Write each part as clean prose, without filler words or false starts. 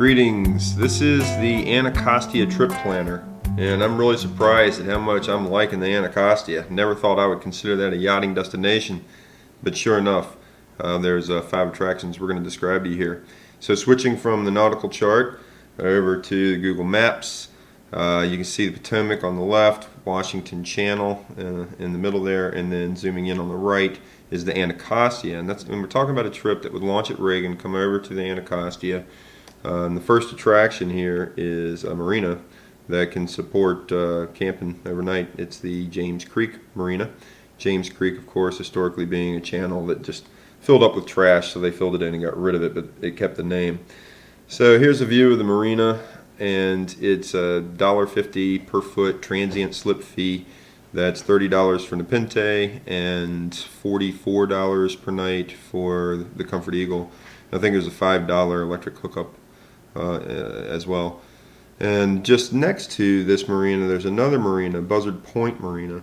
Greetings, this is the Anacostia trip planner, and I'm really surprised at how much I'm liking the Anacostia. Never thought I would consider that a yachting destination, but sure enough, there's 5 attractions we're going to describe to you here. So switching from the nautical chart over to the Google Maps, you can see the Potomac on the left, Washington Channel in the middle there, and then zooming in on the right is the Anacostia. And we're talking about a trip that would launch at Reagan, come over to the Anacostia. And the first attraction here is a marina that can support camping overnight. It's the James Creek Marina. James Creek, of course, historically being a channel that just filled up with trash, so they filled it in and got rid of it, but it kept the name. So here's a view of the marina, and it's $1.50 per foot transient slip fee. That's $30 for Nepenthe and $44 per night for the Comfort Eagle. I think there's a $5 electric hookup as well. And just next to this marina, there's another marina, Buzzard Point Marina.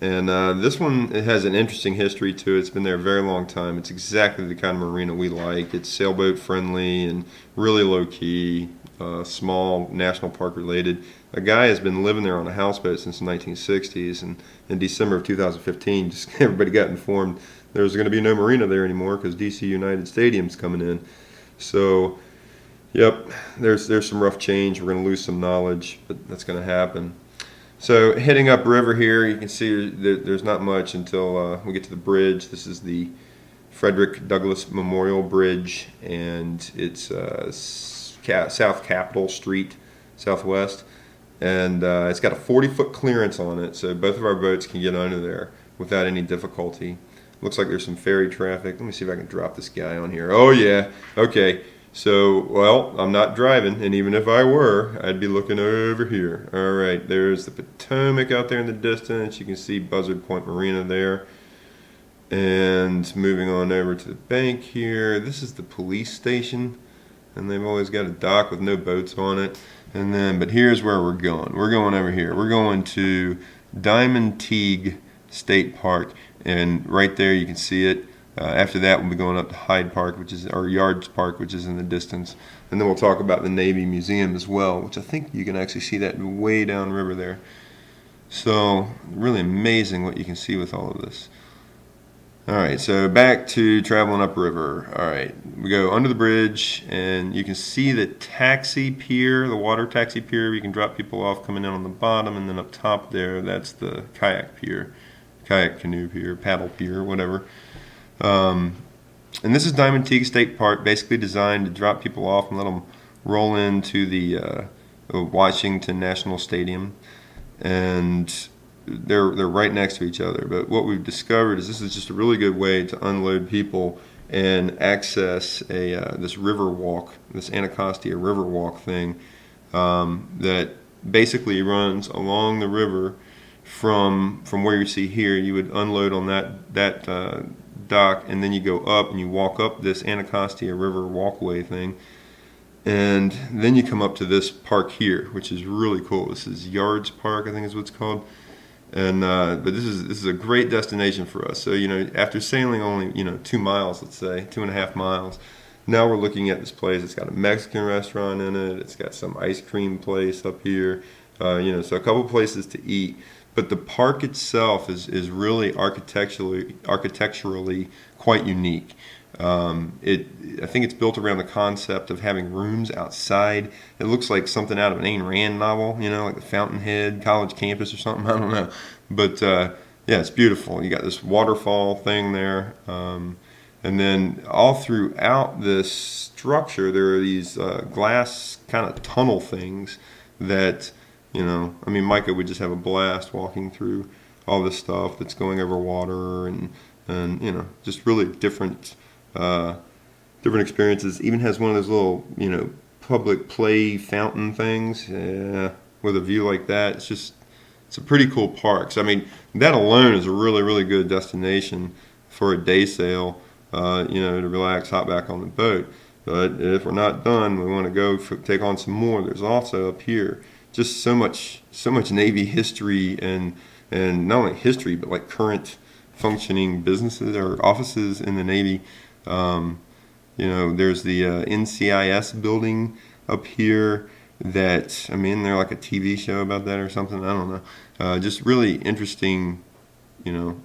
And this one, it has an interesting history to it. It's been there a very long time. It's exactly the kind of marina we like. It's sailboat friendly and really low key, small, national park related. A guy has been living there on a houseboat since the 1960s, and in December of 2015, just everybody got informed there's going to be no marina there anymore because DC United Stadium's coming in. So, yep, there's some rough change. We're going to lose some knowledge, but that's going to happen. So heading upriver here, you can see there's not much until we get to the bridge. This is the Frederick Douglass Memorial Bridge, and it's South Capitol Street, southwest. And it's got a 40-foot clearance on it, so both of our boats can get under there without any difficulty. Looks like there's some ferry traffic. Let me see if I can drop this guy on here. Oh yeah, okay. So, well, I'm not driving, and even if I were, I'd be looking over here. All right, there's the Potomac out there in the distance. You can see Buzzard Point Marina there. And moving on over to the bank here, this is the police station, and they've always got a dock with no boats on it. And then, but here's where we're going. We're going over here. We're going to Diamond Teague State Park, and right there you can see it. After that, we'll be going up to Hyde Park, or Yards Park, which is in the distance. And then we'll talk about the Navy Museum as well, which I think you can actually see that way downriver there. So, really amazing what you can see with all of this. All right, so back to traveling upriver. All right, we go under the bridge, and you can see the taxi pier, the water taxi pier. You can drop people off coming in on the bottom, and then up top there, that's the kayak pier, kayak canoe pier, paddle pier, whatever. And this is Diamond Teague State Park, basically designed to drop people off and let them roll into the Washington National Stadium, and they're right next to each other. But what we've discovered is this is just a really good way to unload people and access this river walk, this Anacostia river walk thing that basically runs along the river from where you see here. You would unload on that dock, and then you go up and you walk up this Anacostia River walkway thing, and then you come up to this park here, which is really cool. This is Yards Park, I think is what it's called. And but this is a great destination for us. So after sailing only 2 miles, let's say 2.5 miles, now we're looking at this place. It's got a Mexican restaurant in it. It's got some ice cream place up here. So a couple places to eat. But the park itself is really architecturally quite unique. I think it's built around the concept of having rooms outside. It looks like something out of an Ayn Rand novel, like the Fountainhead College campus or something. I don't know. But yeah, it's beautiful. You got this waterfall thing there. And then all throughout this structure, there are these glass kind of tunnel things that... Micah would just have a blast walking through all this stuff that's going over water and just really different experiences. Even has one of those little, public play fountain things, with a view like that. It's a pretty cool park. So, that alone is a really, really good destination for a day sail, to relax, hop back on the boat. But if we're not done, we want to go take on some more. There's also up here just so much Navy history and not only history but like current functioning businesses or offices in the Navy. There's the NCIS building up here that, I mean, they're like a TV show about that or something. I don't know. Just really interesting,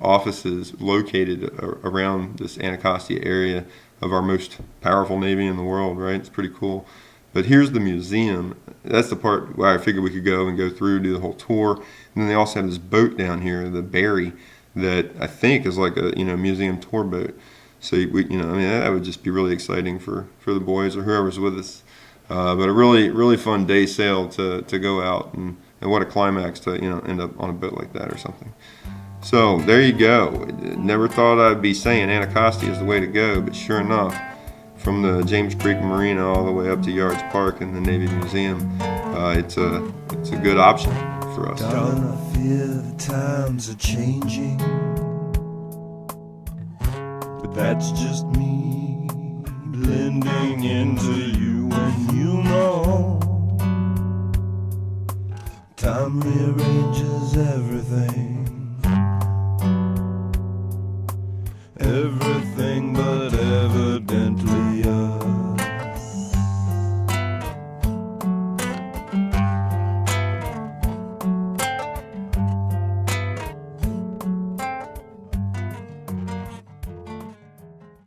offices located around this Anacostia area of our most powerful Navy in the world, right? It's pretty cool. But here's the museum. That's the part where I figured we could go through, do the whole tour. And then they also have this boat down here, the Berry, that I think is like a museum tour boat. So I mean, that would just be really exciting for the boys or whoever's with us. But a really fun day sail to go out, and what a climax to end up on a boat like that or something. So there you go. Never thought I'd be saying Anacostia is the way to go, but sure enough, from the James Creek Marina all the way up to Yards Park and the Navy Museum, it's a good option for us. Darling, I fear the times are changing, but that's just me blending into you, and time rearranges everything. Everything